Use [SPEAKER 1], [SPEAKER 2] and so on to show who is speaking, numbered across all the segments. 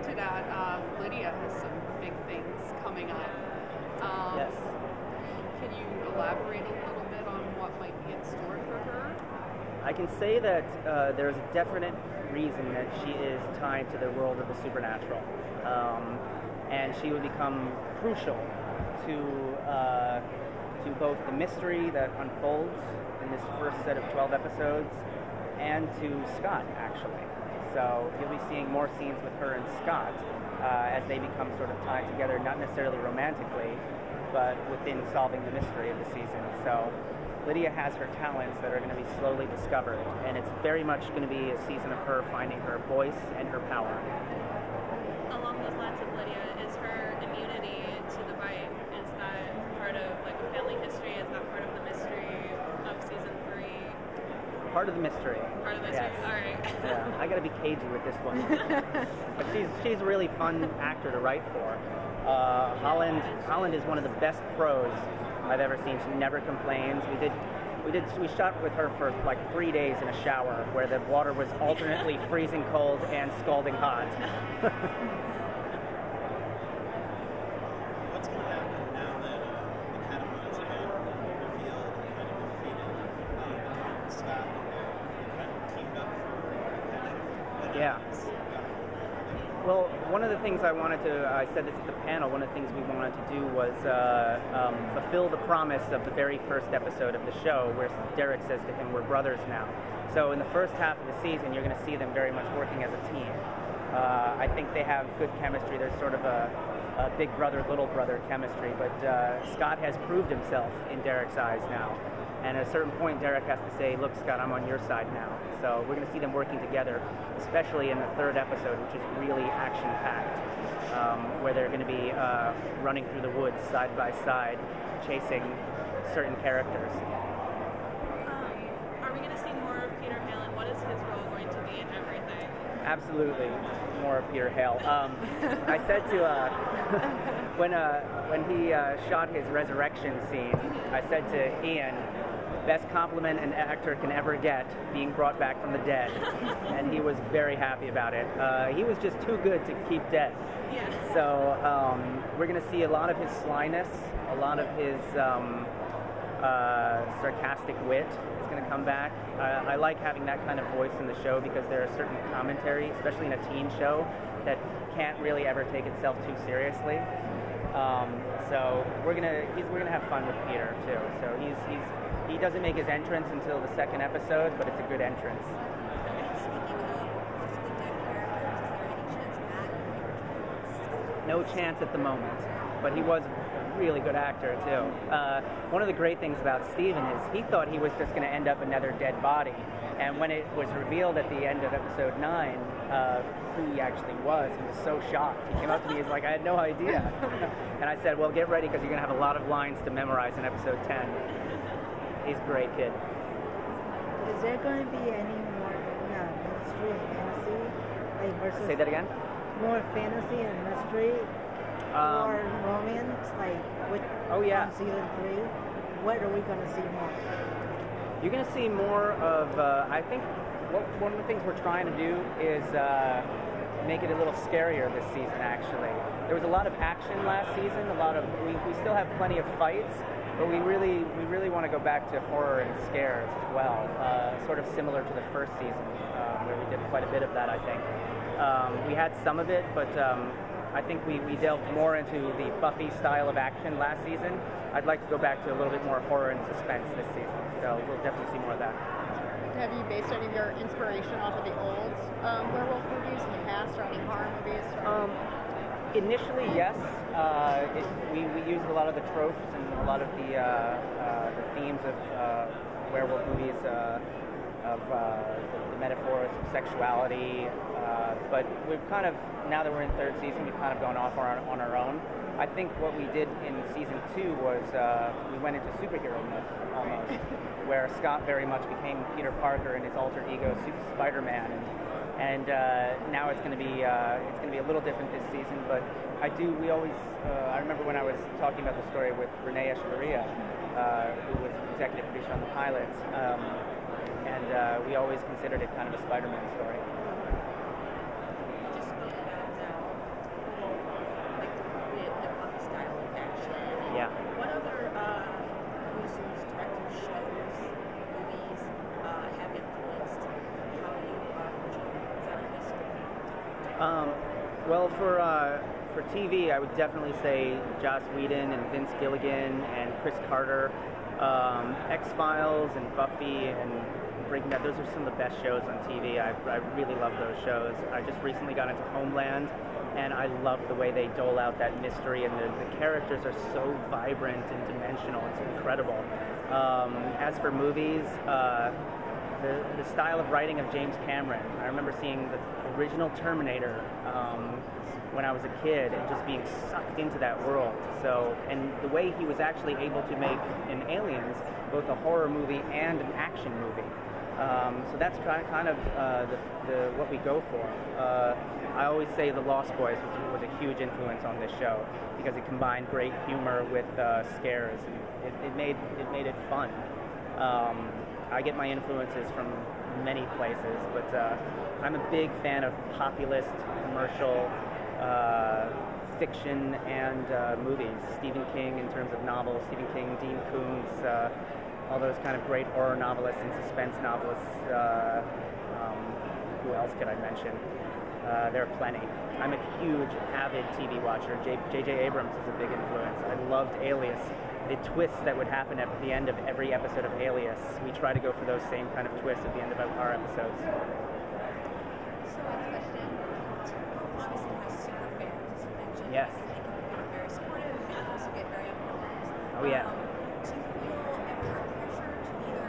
[SPEAKER 1] hinted at, Lydia has some big things coming up.
[SPEAKER 2] Yes.
[SPEAKER 1] Can you elaborate a little bit on what might be in store for her?
[SPEAKER 2] I can say that there's a definite reason that she is tied to the world of the supernatural. And she will become crucial to both the mystery that unfolds in this first set of 12 episodes and to Scott, actually. So you'll be seeing more scenes with her and Scott as they become sort of tied together, not necessarily romantically, but within solving the mystery of the season. So Lydia has her talents that are going to be slowly discovered, and it's very much going to be a season of her finding her voice and her power.
[SPEAKER 3] Along those lines of Lydia, is her immunity to the bite, is that part of like a family history? Is that part of the mystery of season 3?
[SPEAKER 2] Part of the mystery.
[SPEAKER 3] Part of the mystery?
[SPEAKER 2] Yes.
[SPEAKER 3] All right.
[SPEAKER 2] Yeah, I got to be cagey with this one. But she's a really fun actor to write for. Holland is one of the best pros I've ever seen. She never complains. We shot with her for like 3 days in a shower where the water was alternately freezing cold and scalding hot.
[SPEAKER 4] What's going to happen now that the Catamaran has been revealed and kind of defeated between Scott and Derek and kind of teamed up for protection?
[SPEAKER 2] Yeah. Well, one of the things I said this at the panel, one of the things we wanted to do was fulfill the promise of the very first episode of the show where Derek says to him, we're brothers now. So in the first half of the season, you're going to see them very much working as a team. I think they have good chemistry. There's sort of a big brother, little brother chemistry, but Scott has proved himself in Derek's eyes now. And at a certain point, Derek has to say, look, Scott, I'm on your side now. So we're going to see them working together, especially in the third episode, which is really action-packed, where they're going to be running through the woods side by side, chasing certain characters.
[SPEAKER 3] Are we going to see more of Peter Hale, and what is his role going to be in everything?
[SPEAKER 2] Absolutely, more of Peter Hale. I said to when he shot his resurrection scene, I said to Ian, best compliment an actor can ever get, being brought back from the dead, and he was very happy about it. He was just too good to keep dead.
[SPEAKER 3] Yeah.
[SPEAKER 2] So we're going to see a lot of his slyness, a lot of his sarcastic wit is going to come back. I like having that kind of voice in the show because there are certain commentary, especially in a teen show, that can't really ever take itself too seriously. So we're gonna have fun with Peter too. So he doesn't make his entrance until the second episode, but it's a good entrance.
[SPEAKER 5] Speaking of possibly dead characters, is there any chance Matt?
[SPEAKER 2] No chance at the moment, but he was a really good actor too. One of the great things about Steven is he thought he was just going to end up another dead body, and when it was revealed at the end of episode 9 who he actually was, he was so shocked. He came up to me, he's like, I had no idea. And I said, well, get ready because you're going to have a lot of lines to memorize in episode 10. He's a great kid.
[SPEAKER 6] Is there going to be any more mystery and fantasy? Like versus
[SPEAKER 2] Say that again?
[SPEAKER 6] more fantasy and mystery or romance? Like with on season 3? What are we going to see more?
[SPEAKER 2] You're going to see more of, I think, one of the things we're trying to do is make it a little scarier this season, actually. There was a lot of action last season, we still have plenty of fights, but we really want to go back to horror and scares as well, sort of similar to the first season, where we did quite a bit of that, I think. We had some of it, but I think we delved more into the Buffy style of action last season. I'd like to go back to a little bit more horror and suspense this season, so we'll definitely see more of that.
[SPEAKER 7] Have you based any of your inspiration off of the old werewolf movies in the past, or any horror movies?
[SPEAKER 2] Initially, yes. We used a lot of the tropes and a lot of the themes of werewolf movies, of the metaphors of sexuality. But we've kind of, now that we're in third season, we've kind of gone off on our own. I think what we did in season 2 was we went into superhero myth almost, where Scott very much became Peter Parker and his alter ego Spider-Man, and now it's going to be a little different this season. But I remember when I was talking about the story with Renee Echevarria, who was executive producer on the pilot, and we always considered it kind of a Spider-Man story.
[SPEAKER 5] You just spoke about
[SPEAKER 2] Well, for TV, I would definitely say Joss Whedon and Vince Gilligan and Chris Carter, X-Files and Buffy and Breaking Bad. Those are some of the best shows on TV. I really love those shows. I just recently got into Homeland, and I love the way they dole out that mystery, and the characters are so vibrant and dimensional. It's incredible. As for movies, the style of writing of James Cameron. I remember seeing the original Terminator when I was a kid and just being sucked into that world. So, and the way he was actually able to make in Aliens both a horror movie and an action movie. So that's kind of what we go for. I always say The Lost Boys was a huge influence on this show because it combined great humor with scares. And it made it fun. I get my influences from many places, but I'm a big fan of populist, commercial fiction and movies. Stephen King in terms of novels, Stephen King, Dean Koontz, all those kind of great horror novelists and suspense novelists. Who else could I mention? There are plenty. I'm a huge, avid TV watcher. J.J. Abrams is a big influence. I loved Alias. The twists that would happen at the end of every episode of Alias. We try to go for those same kind of twists at the end of our episodes.
[SPEAKER 5] So I have a question. Obviously has super fans, as you mentioned.
[SPEAKER 2] Yes.
[SPEAKER 5] They can be very supportive and also get very uncomfortable.
[SPEAKER 2] Oh yeah.
[SPEAKER 5] Do you feel ever pressure to either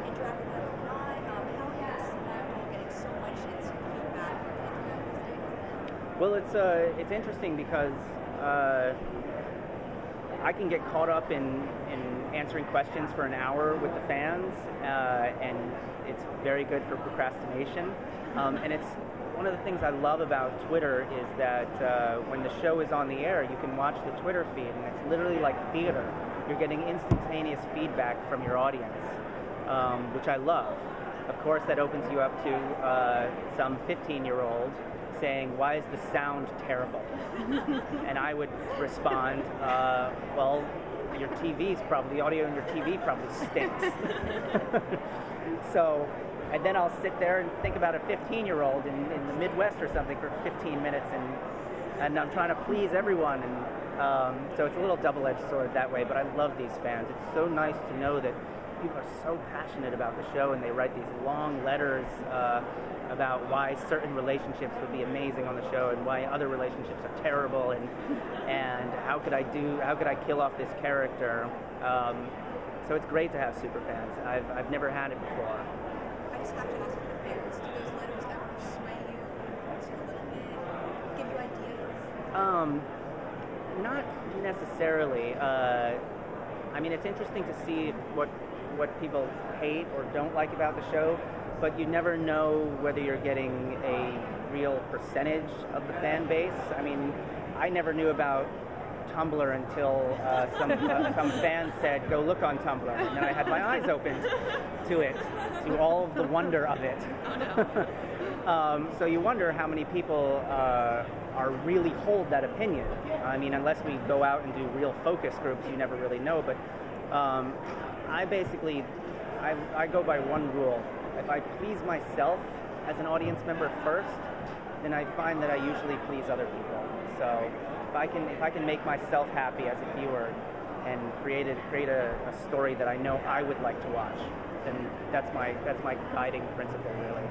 [SPEAKER 5] interact with them or not? How is that getting so much instant feedback from the internet these days?
[SPEAKER 2] Well, it's interesting because I can get caught up in answering questions for an hour with the fans, and it's very good for procrastination. And it's one of the things I love about Twitter is that when the show is on the air, you can watch the Twitter feed, and it's literally like theater. You're getting instantaneous feedback from your audience, which I love. Of course, that opens you up to some 15-year-old saying, "Why is the sound terrible?" And I would respond, "Well, your the audio in your TV probably stinks." So, and then I'll sit there and think about a 15-year-old in the Midwest or something for 15 minutes, and I'm trying to please everyone, and so it's a little double-edged sword that way. But I love these fans. It's so nice to know that people are so passionate about the show, and they write these long letters about why certain relationships would be amazing on the show and why other relationships are terrible, and how could I kill off this character. So it's great to have super fans. I've never had it before.
[SPEAKER 5] I just have to ask for the fans, do those letters ever sway you to a little bit, give you ideas?
[SPEAKER 2] Not necessarily. I mean, it's interesting to see what people hate or don't like about the show, but you never know whether you're getting a real percentage of the fan base. I mean, I never knew about Tumblr until some fans said, "Go look on Tumblr," and then I had my eyes opened to it, to all of the wonder of it. So you wonder how many people really hold that opinion. I mean, unless we go out and do real focus groups, you never really know. But I go by one rule. If I please myself as an audience member first, then I find that I usually please other people. So if I can make myself happy as a viewer and create a story that I know I would like to watch, then that's my guiding principle, really.